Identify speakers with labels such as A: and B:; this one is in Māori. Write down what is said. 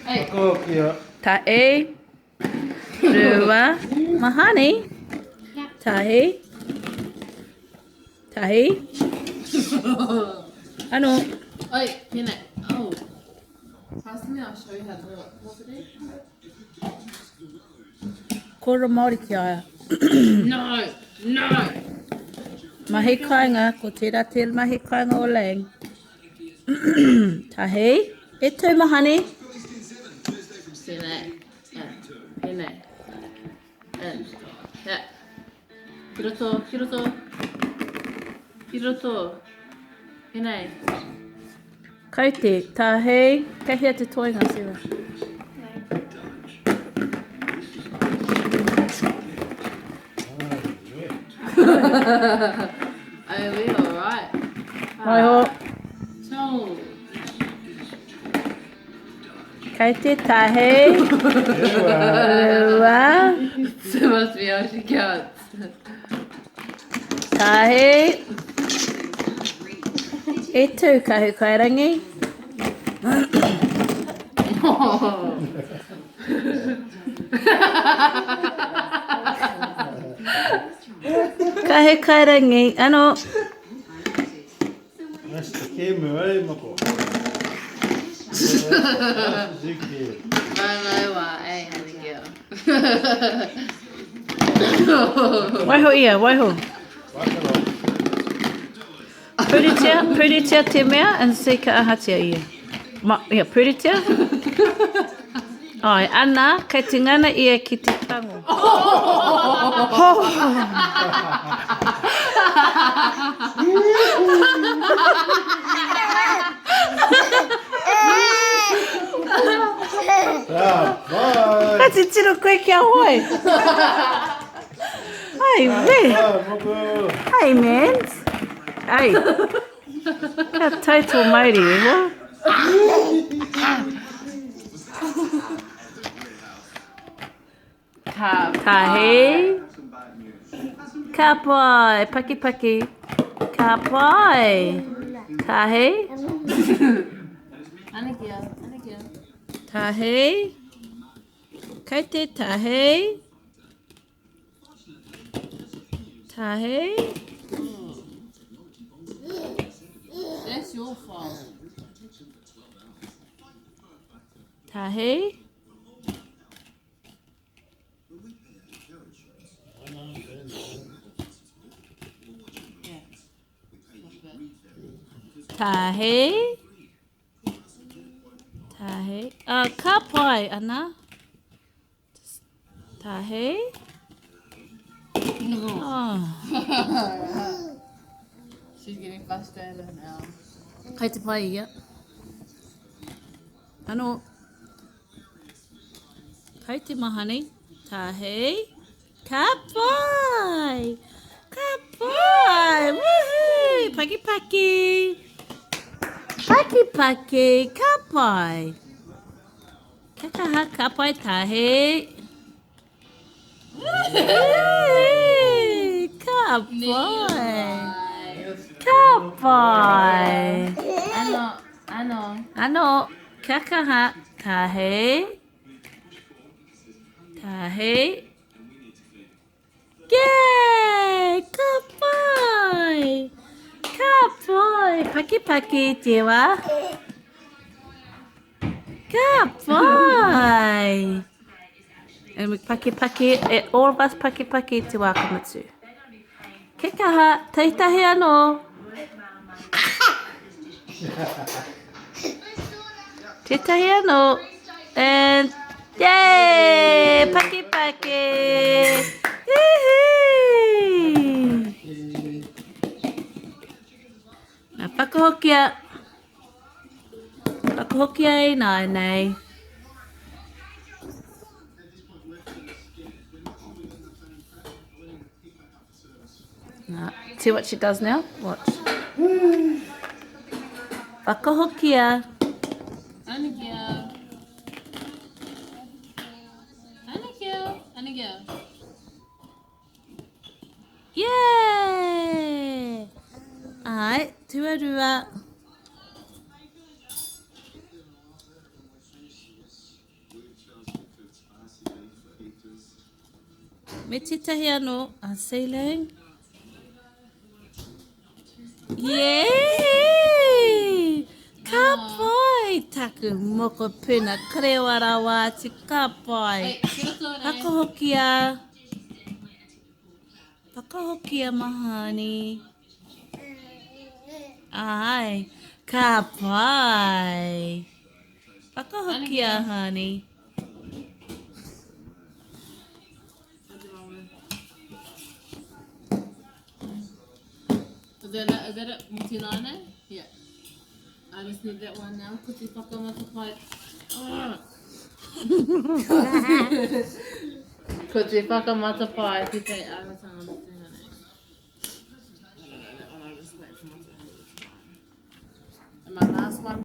A: Pakookia.
B: Tae. Rua. Mahani. Tahi. Tahi. Ano?
C: Oi, Pina. Oh. Pass me, I'll show you how to do it. What's it?
B: Kora Māori ki aia.
C: No! No!
B: Mahi kainga, ko tērā te mahi kainga o Lang. Tahi. E tū mahani.
C: Pina. Pina. Yeah. Hiroto, Hiroto. Hiroto. Pina.
B: Kau te, tahi. Kahia te toinga, Sarah.
C: Are we alright?
B: Mai ho.
C: So.
B: Kai te tahi. Rua.
C: That must be how she counts.
B: Tahi. E tū kahu kairangi. Kahe kairangi. Ano.
A: Nasta kēmu ai mako. Ziki.
B: Waiho ia, waiho.
A: Wakaro.
B: Puritia te mea, and se ka ahatia ia. Ia, puritia. Ai, ana, kei te ngana ia ki te tango.
A: Bye.
B: Ka te tiro koe kia hoi. Ai, me.
A: Moko.
B: Ai, man. Ai. Ka taito mairi, e hoa. Tahi. Ka pai. Paki paki. Ka pai. Tahi.
C: Anakia.
B: Tahi. Kai te tahi. Tahi.
C: That's your fault.
B: Tahi. Tahi. Tahi. Ka pai, ana. Tahi. Oh.
C: She's getting frustrated now.
B: Kai te pai ia. Ano. Kai te mahani. Tahi. Ka pai. Ka pai. Woohoo. Paki paki. Paki paki. Ka pai. Ka kaha ka pai tahi. Hey, ka pai. Ka pai. Ano, ka kaha tahi. Tahi. Yay! Ka pai. Ka pai. Paki paki te wa. Ka pai. And we paki paki, all of us paki paki te wakamatsu. Ke kaha, teitahi anō. Teitahi anō. And yay! Paki paki. Nā whakahokia. Whakahokia e nai nei. See what she does now? Watch. Whakahokia.
C: Anakia.
B: Yay! Ai, tuarua. Me titahi anō. Sailing. Yay! Ka pai! Taku moko puna. Karewara wā te ka pai.
C: Hey,
B: Whakahokia. Whakahokia mahani. Ai. Ka pai. Whakahokia, honey.
C: Is that it? Mutilane? Yeah. I just need that one now. Kuti whakamatapai. Kuti whakamatapai. Te te